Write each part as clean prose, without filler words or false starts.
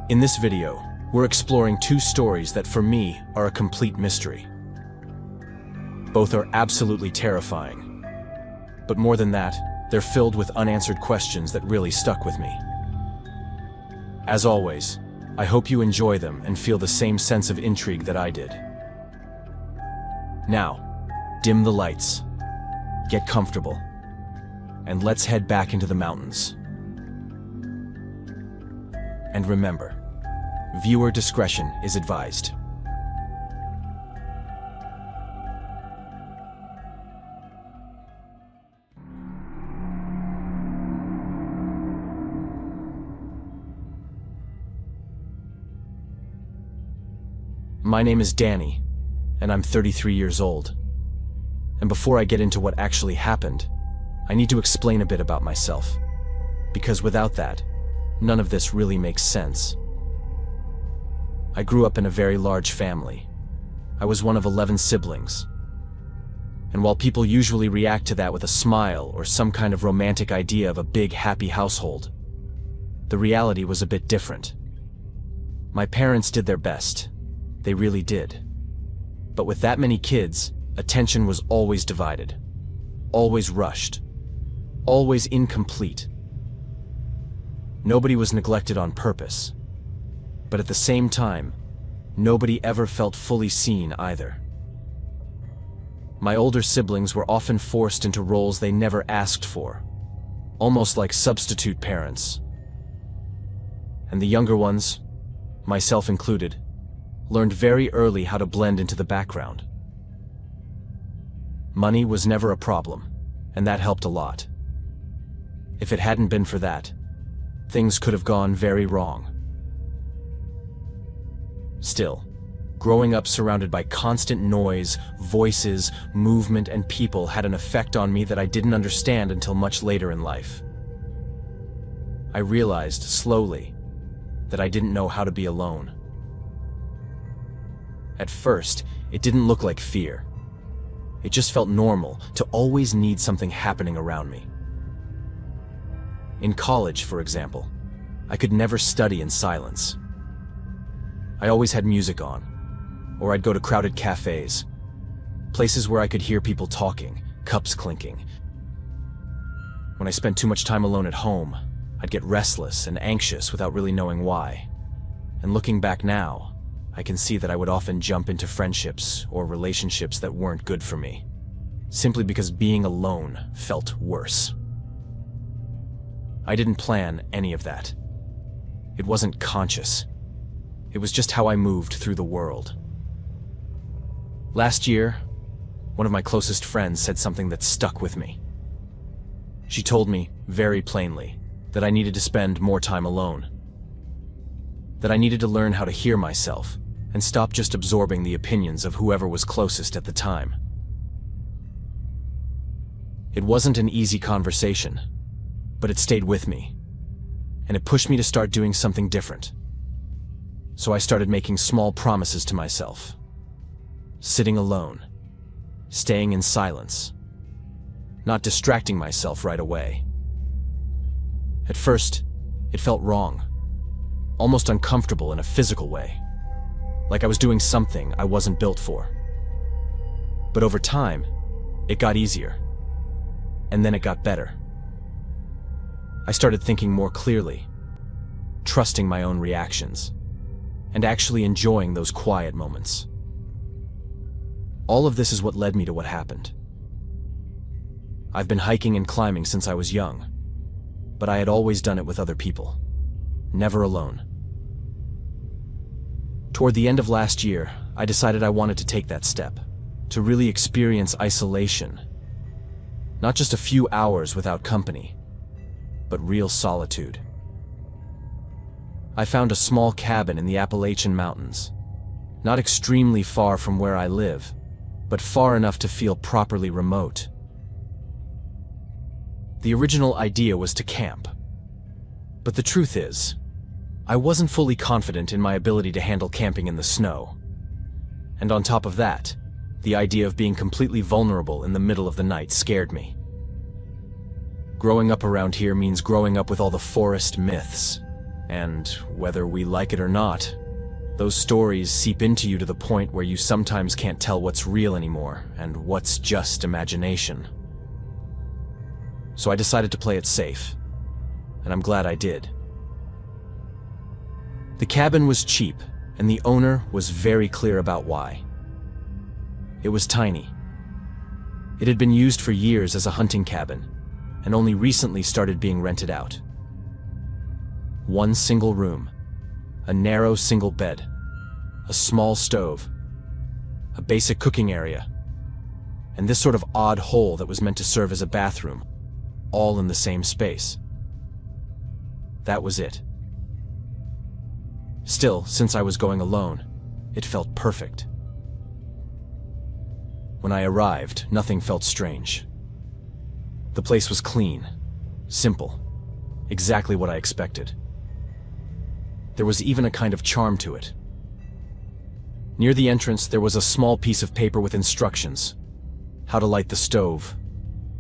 In this video, we're exploring two stories that for me are a complete mystery. Both are absolutely terrifying. But more than that, they're filled with unanswered questions that really stuck with me. As always, I hope you enjoy them and feel the same sense of intrigue that I did. Now, dim the lights, get comfortable, and let's head back into the mountains. And remember, viewer discretion is advised. My name is Danny, and I'm 33 years old. And before I get into what actually happened, I need to explain a bit about myself. Because without that, none of this really makes sense. I grew up in a very large family. I was one of 11 siblings. And while people usually react to that with a smile or some kind of romantic idea of a big, happy household, the reality was a bit different. My parents did their best. They really did. But with that many kids, attention was always divided, always rushed, always incomplete. Nobody was neglected on purpose, but at the same time, nobody ever felt fully seen either. My older siblings were often forced into roles they never asked for, almost like substitute parents. And the younger ones, myself included, learned very early how to blend into the background. Money was never a problem, and that helped a lot. If it hadn't been for that, things could have gone very wrong. Still, growing up surrounded by constant noise, voices, movement, and people had an effect on me that I didn't understand until much later in life. I realized slowly that I didn't know how to be alone. At first, it didn't look like fear. It just felt normal to always need something happening around me. In college, for example, I could never study in silence. I always had music on, or I'd go to crowded cafes, places where I could hear people talking, cups clinking. When I spent too much time alone at home, I'd get restless and anxious without really knowing why. And looking back now, I can see that I would often jump into friendships or relationships that weren't good for me, simply because being alone felt worse. I didn't plan any of that. It wasn't conscious. It was just how I moved through the world. Last year, one of my closest friends said something that stuck with me. She told me, very plainly, that I needed to spend more time alone. That I needed to learn how to hear myself and stop just absorbing the opinions of whoever was closest at the time. It wasn't an easy conversation, but it stayed with me, and it pushed me to start doing something different. So I started making small promises to myself. Sitting alone, staying in silence, not distracting myself right away. At first, it felt wrong, almost uncomfortable in a physical way, like I was doing something I wasn't built for. But over time, it got easier, and then it got better. I started thinking more clearly, trusting my own reactions, and actually enjoying those quiet moments. All of this is what led me to what happened. I've been hiking and climbing since I was young, but I had always done it with other people, never alone. Toward the end of last year, I decided I wanted to take that step, to really experience isolation. Not just a few hours without company, but real solitude. I found a small cabin in the Appalachian mountains, not extremely far from where I live, but far enough to feel properly remote. The original idea was to camp, but the truth is, I wasn't fully confident in my ability to handle camping in the snow. And on top of that, the idea of being completely vulnerable in the middle of the night scared me. Growing up around here means growing up with all the forest myths, And whether we like it or not, those stories seep into you to the point where you sometimes can't tell what's real anymore and what's just imagination. So I decided to play it safe, and I'm glad I did. The cabin was cheap, and the owner was very clear about why. It was tiny. It had been used for years as a hunting cabin, and only recently started being rented out. One single room, a narrow single bed, a small stove, a basic cooking area, and this sort of odd hole that was meant to serve as a bathroom, all in the same space. That was it. Still, since I was going alone, it felt perfect. When I arrived, nothing felt strange. The place was clean, simple, exactly what I expected. There was even a kind of charm to it. Near the entrance, there was a small piece of paper with instructions: how to light the stove,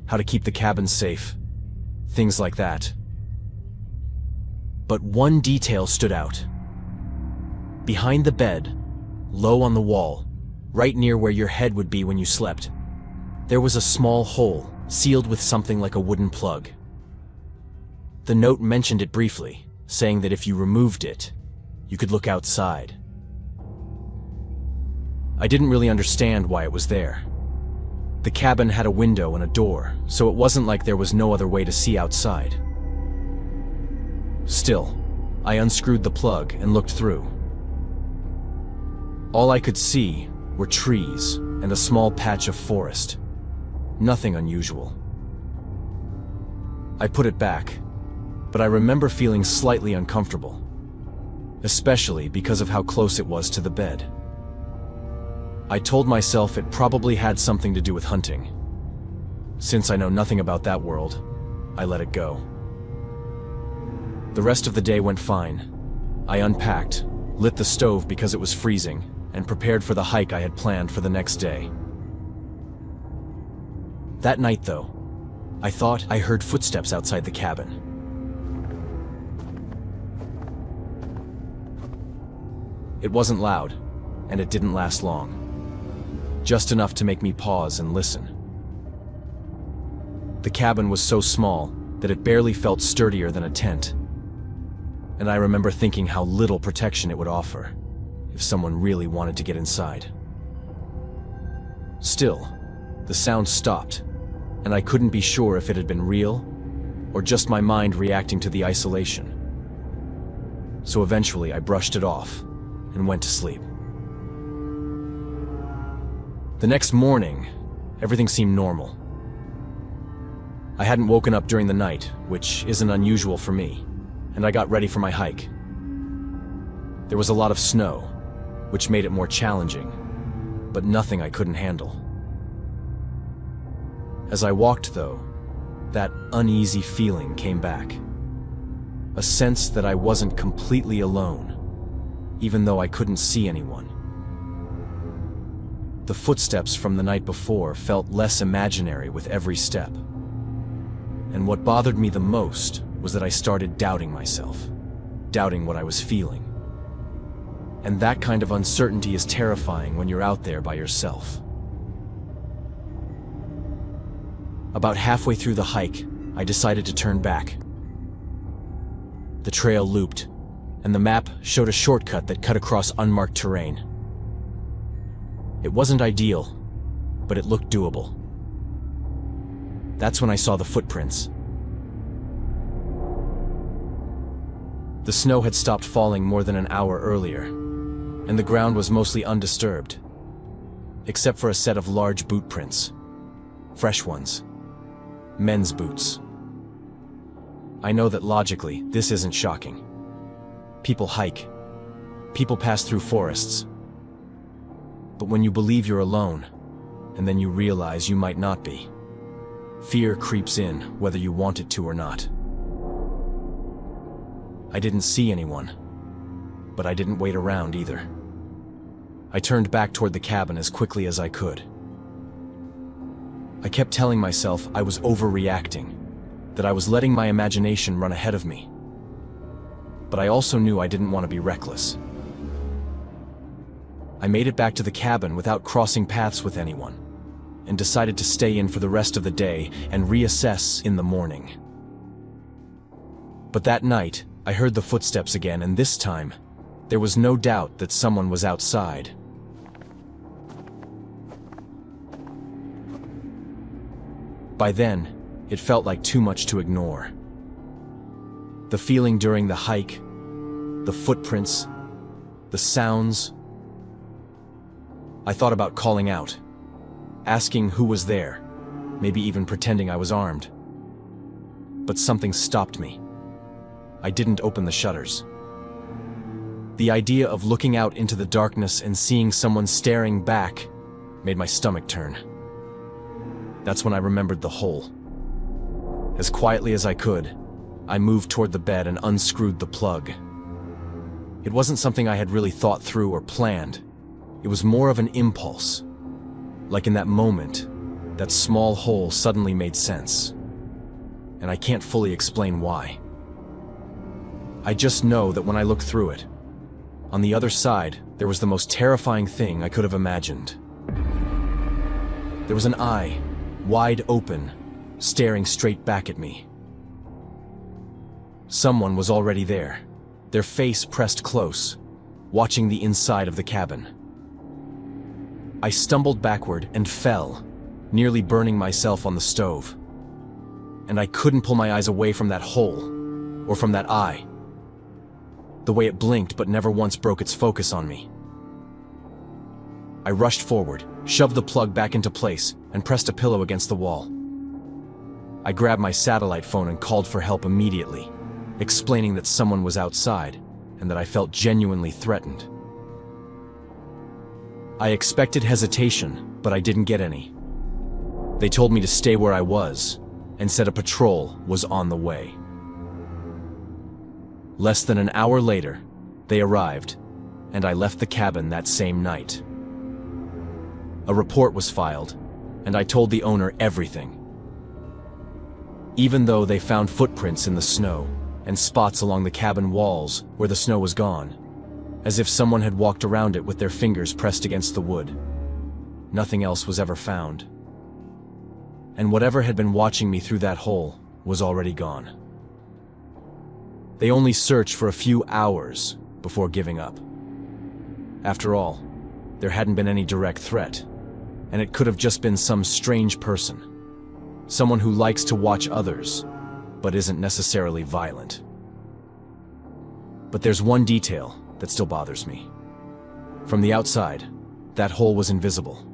how to keep the cabin safe, things like that. But one detail stood out. Behind the bed, low on the wall, right near where your head would be when you slept, there was a small hole sealed with something like a wooden plug. The note mentioned it briefly, saying that if you removed it, you could look outside. I didn't really understand why it was there. The cabin had a window and a door, so it wasn't like there was no other way to see outside. Still, I unscrewed the plug and looked through. All I could see were trees and a small patch of forest. Nothing unusual. I put it back, but I remember feeling slightly uncomfortable, especially because of how close it was to the bed. I told myself it probably had something to do with hunting. Since I know nothing about that world, I let it go. The rest of the day went fine. I unpacked, lit the stove because it was freezing, and prepared for the hike I had planned for the next day. That night, though, I thought I heard footsteps outside the cabin. It wasn't loud, and it didn't last long. Just enough to make me pause and listen. The cabin was so small that it barely felt sturdier than a tent, and I remember thinking how little protection it would offer if someone really wanted to get inside. Still, the sound stopped, and I couldn't be sure if it had been real or just my mind reacting to the isolation. So eventually I brushed it off and went to sleep. The next morning, everything seemed normal. I hadn't woken up during the night, which isn't unusual for me, and I got ready for my hike. There was a lot of snow, which made it more challenging, but nothing I couldn't handle. As I walked, though, that uneasy feeling came back. A sense that I wasn't completely alone, even though I couldn't see anyone. The footsteps from the night before felt less imaginary with every step. And what bothered me the most was that I started doubting myself, doubting what I was feeling. And that kind of uncertainty is terrifying when you're out there by yourself. About halfway through the hike, I decided to turn back. The trail looped, and the map showed a shortcut that cut across unmarked terrain. It wasn't ideal, but it looked doable. That's when I saw the footprints. The snow had stopped falling more than an hour earlier, and the ground was mostly undisturbed, except for a set of large boot prints. Fresh ones. Men's boots. I know that logically, this isn't shocking. People hike. People pass through forests. But when you believe you're alone, and then you realize you might not be, fear creeps in whether you want it to or not. I didn't see anyone, but I didn't wait around either. I turned back toward the cabin as quickly as I could. I kept telling myself I was overreacting, that I was letting my imagination run ahead of me. but I also knew I didn't want to be reckless. I made it back to the cabin without crossing paths with anyone, and decided to stay in for the rest of the day and reassess in the morning. But that night, I heard the footsteps again, and this time, there was no doubt that someone was outside. By then, it felt like too much to ignore. The feeling during the hike, the footprints, the sounds. I thought about calling out, asking who was there, maybe even pretending I was armed. But something stopped me. I didn't open the shutters. The idea of looking out into the darkness and seeing someone staring back made my stomach turn. That's when I remembered the hole. As quietly as I could, I moved toward the bed and unscrewed the plug. It wasn't something I had really thought through or planned. It was more of an impulse. Like in that moment, that small hole suddenly made sense. And I can't fully explain why. I just know that when I looked through it, on the other side, there was the most terrifying thing I could have imagined. There was an eye, wide open, staring straight back at me. Someone was already there, their face pressed close, watching the inside of the cabin. I stumbled backward and fell, nearly burning myself on the stove. And I couldn't pull my eyes away from that hole, or from that eye. The way it blinked but never once broke its focus on me. I rushed forward, shoved the plug back into place, and pressed a pillow against the wall. I grabbed my satellite phone and called for help immediately, explaining that someone was outside and that I felt genuinely threatened. I expected hesitation, but I didn't get any. They told me to stay where I was and said a patrol was on the way. Less than an hour later, they arrived, and I left the cabin that same night. A report was filed, and I told the owner everything. Even though they found footprints in the snow and spots along the cabin walls where the snow was gone, as if someone had walked around it with their fingers pressed against the wood, nothing else was ever found. And whatever had been watching me through that hole was already gone. They only searched for a few hours before giving up. After all, there hadn't been any direct threat, and it could have just been some strange person. Someone who likes to watch others, but isn't necessarily violent. But there's one detail that still bothers me. From the outside, that hole was invisible.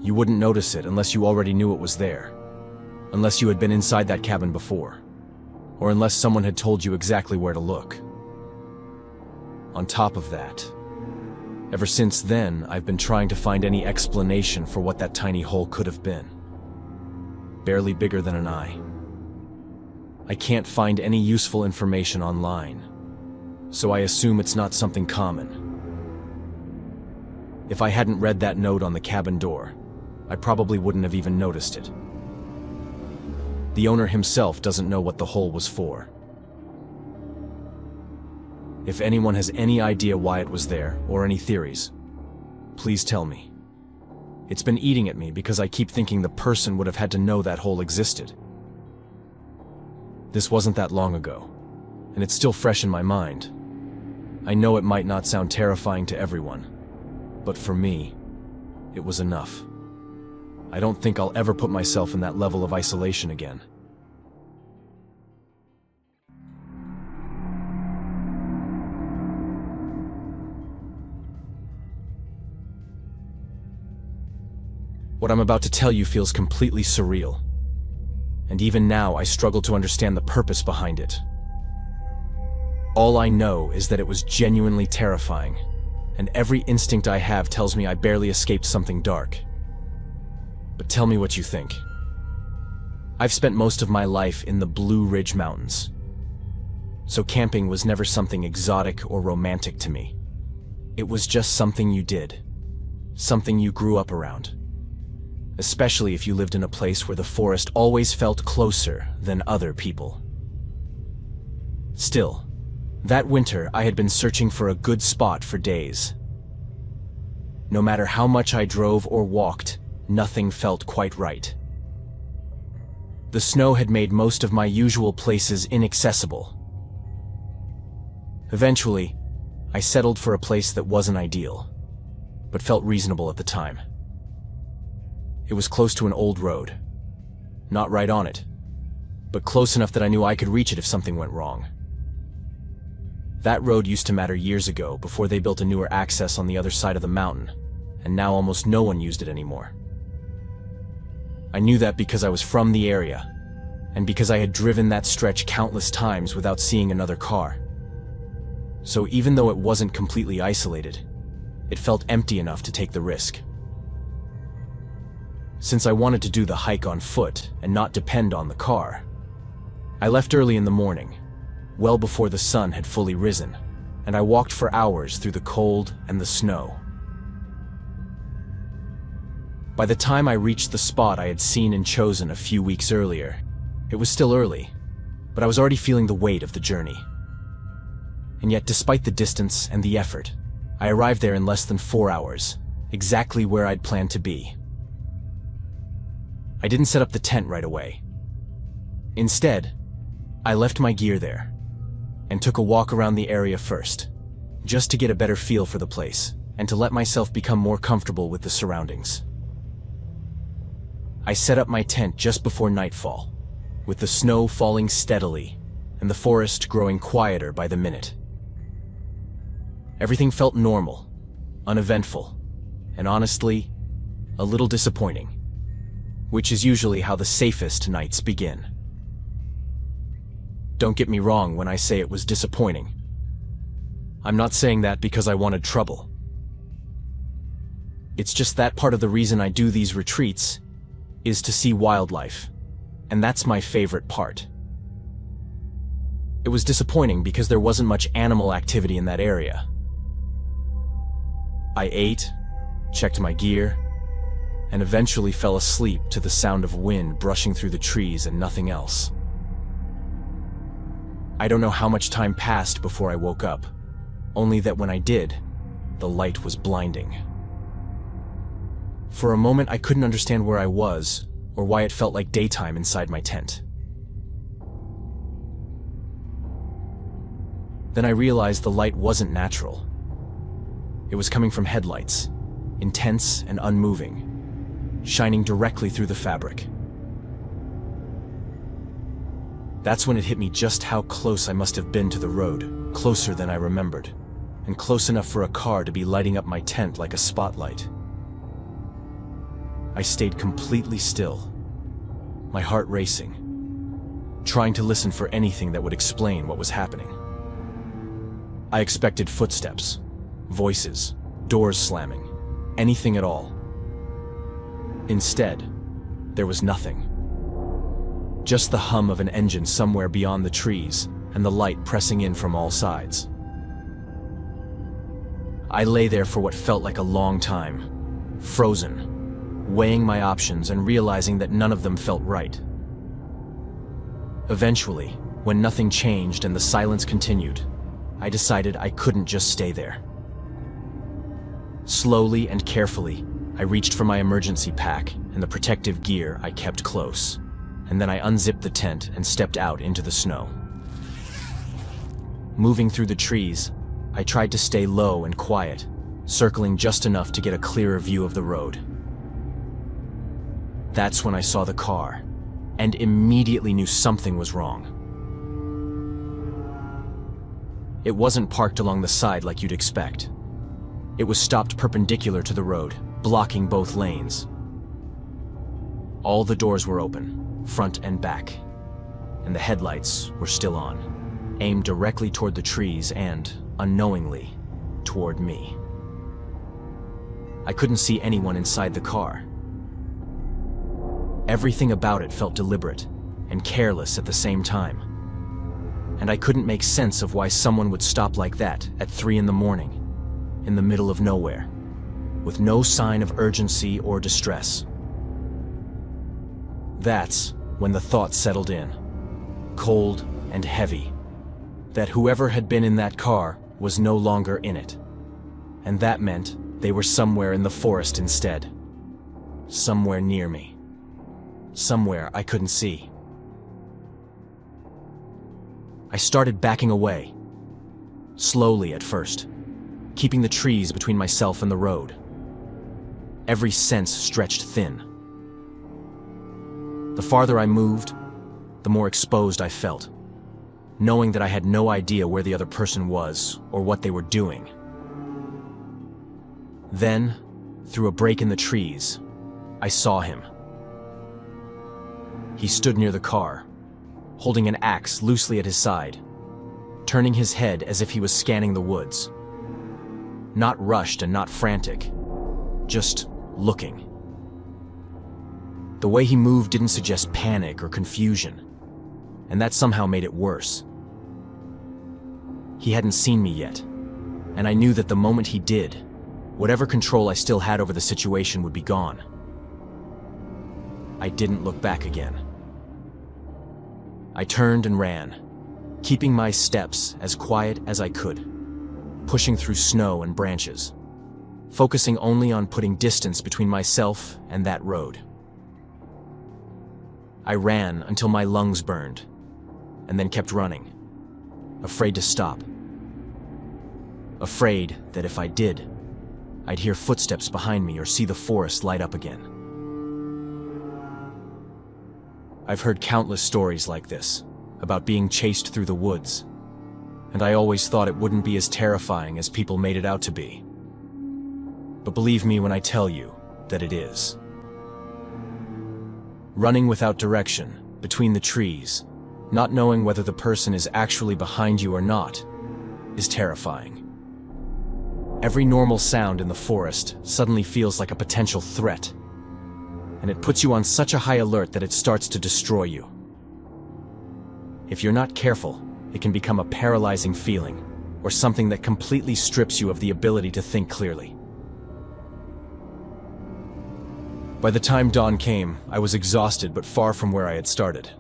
You wouldn't notice it unless you already knew it was there, unless you had been inside that cabin before, or unless someone had told you exactly where to look. On top of that, ever since then, I've been trying to find any explanation for what that tiny hole could have been. Barely bigger than an eye. I can't find any useful information online, so I assume it's not something common. If I hadn't read that note on the cabin door, I probably wouldn't have even noticed it. The owner himself doesn't know what the hole was for. If anyone has any idea why it was there, or any theories, please tell me. It's been eating at me because I keep thinking the person would have had to know that hole existed. This wasn't that long ago, and it's still fresh in my mind. I know it might not sound terrifying to everyone, but for me, it was enough. I don't think I'll ever put myself in that level of isolation again. What I'm about to tell you feels completely surreal. And even now, I struggle to understand the purpose behind it. All I know is that it was genuinely terrifying, and every instinct I have tells me I barely escaped something dark. But tell me what you think. I've spent most of my life in the Blue Ridge Mountains, so camping was never something exotic or romantic to me. It was just something you did, something you grew up around. Especially if you lived in a place where the forest always felt closer than other people. Still, That winter, I had been searching for a good spot for days. No matter how much I drove or walked, nothing felt quite right. The snow had made most of my usual places inaccessible. Eventually, I settled for a place that wasn't ideal, but felt reasonable at the time. It was close to an old road. Not right on it, but close enough that I knew I could reach it if something went wrong. That road used to matter years ago, before they built a newer access on the other side of the mountain, and now almost no one used it anymore. I knew that because I was from the area, and because I had driven that stretch countless times without seeing another car. So even though it wasn't completely isolated, it felt empty enough to take the risk. Since I wanted to do the hike on foot and not depend on the car, I left early in the morning, well before the sun had fully risen, and I walked for hours through the cold and the snow. By the time I reached the spot I had seen and chosen a few weeks earlier, it was still early, but I was already feeling the weight of the journey. And yet, despite the distance and the effort, I arrived there in less than 4 hours, exactly where I'd planned to be. I didn't set up the tent right away. Instead, I left my gear there and took a walk around the area first, just to get a better feel for the place and to let myself become more comfortable with the surroundings. I set up my tent just before nightfall, with the snow falling steadily and the forest growing quieter by the minute. Everything felt normal, uneventful, and honestly, a little disappointing, which is usually how the safest nights begin. Don't get me wrong when I say it was disappointing. I'm not saying that because I wanted trouble. It's just that part of the reason I do these retreats is to see wildlife, and that's my favorite part. It was disappointing because there wasn't much animal activity in that area. I ate, checked my gear, and eventually fell asleep to the sound of wind brushing through the trees and nothing else. I don't know how much time passed before I woke up, only that when I did, the light was blinding. For a moment, I couldn't understand where I was or why it felt like daytime inside my tent. Then I realized the light wasn't natural. It was coming from headlights, intense and unmoving, shining directly through the fabric. That's when it hit me just how close I must have been to the road, closer than I remembered, and close enough for a car to be lighting up my tent like a spotlight. I stayed completely still, my heart racing, trying to listen for anything that would explain what was happening. I expected footsteps, voices, doors slamming, anything at all. Instead, there was nothing. Just the hum of an engine somewhere beyond the trees and the light pressing in from all sides. I lay there for what felt like a long time, frozen, weighing my options and realizing that none of them felt right. Eventually, when nothing changed and the silence continued, I decided I couldn't just stay there. Slowly and carefully, I reached for my emergency pack and the protective gear I kept close, and then I unzipped the tent and stepped out into the snow. Moving through the trees, I tried to stay low and quiet, circling just enough to get a clearer view of the road. That's when I saw the car, and immediately knew something was wrong. It wasn't parked along the side like you'd expect. It was stopped perpendicular to the road, blocking both lanes. All the doors were open, front and back, and the headlights were still on, aimed directly toward the trees and, unknowingly, toward me. I couldn't see anyone inside the car. Everything about it felt deliberate and careless at the same time. And I couldn't make sense of why someone would stop like that at 3 in the morning, in the middle of nowhere, with no sign of urgency or distress. That's when the thought settled in, cold and heavy, that whoever had been in that car was no longer in it. And that meant they were somewhere in the forest instead. Somewhere near me. Somewhere I couldn't see. I started backing away. Slowly at first, keeping the trees between myself and the road. Every sense stretched thin. The farther I moved, the more exposed I felt, knowing that I had no idea where the other person was or what they were doing. Then, through a break in the trees, I saw him. He stood near the car, holding an axe loosely at his side, turning his head as if he was scanning the woods. Not rushed and not frantic, just looking. The way he moved didn't suggest panic or confusion, and that somehow made it worse. He hadn't seen me yet, and I knew that the moment he did, whatever control I still had over the situation would be gone. I didn't look back again. I turned and ran, keeping my steps as quiet as I could, pushing through snow and branches, focusing only on putting distance between myself and that road. I ran until my lungs burned, and then kept running, afraid to stop. Afraid that if I did, I'd hear footsteps behind me or see the forest light up again. I've heard countless stories like this, about being chased through the woods, and I always thought it wouldn't be as terrifying as people made it out to be. But believe me when I tell you that it is. Running without direction, between the trees, not knowing whether the person is actually behind you or not, is terrifying. Every normal sound in the forest suddenly feels like a potential threat, and it puts you on such a high alert that it starts to destroy you. If you're not careful, it can become a paralyzing feeling, or something that completely strips you of the ability to think clearly. By the time dawn came, I was exhausted but far from where I had started.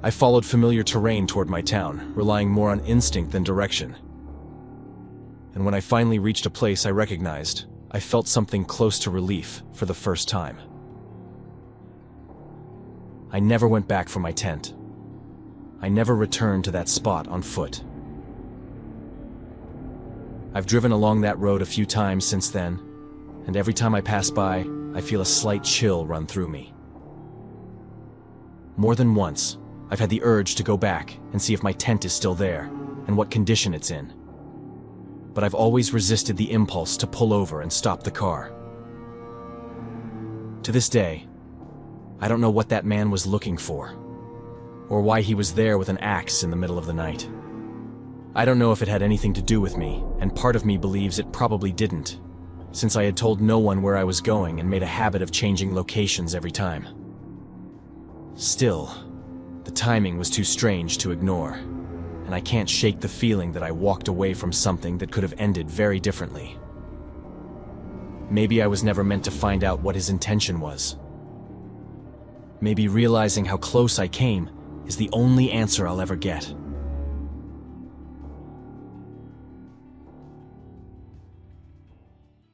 I followed familiar terrain toward my town, relying more on instinct than direction. And when I finally reached a place I recognized, I felt something close to relief for the first time. I never went back for my tent. I never returned to that spot on foot. I've driven along that road a few times since then, and every time I pass by, I feel a slight chill run through me. More than once, I've had the urge to go back and see if my tent is still there and what condition it's in. But I've always resisted the impulse to pull over and stop the car. To this day, I don't know what that man was looking for, or why he was there with an axe in the middle of the night. I don't know if it had anything to do with me, and part of me believes it probably didn't, since I had told no one where I was going and made a habit of changing locations every time. Still, the timing was too strange to ignore, and I can't shake the feeling that I walked away from something that could have ended very differently. Maybe I was never meant to find out what his intention was. Maybe realizing how close I came is the only answer I'll ever get.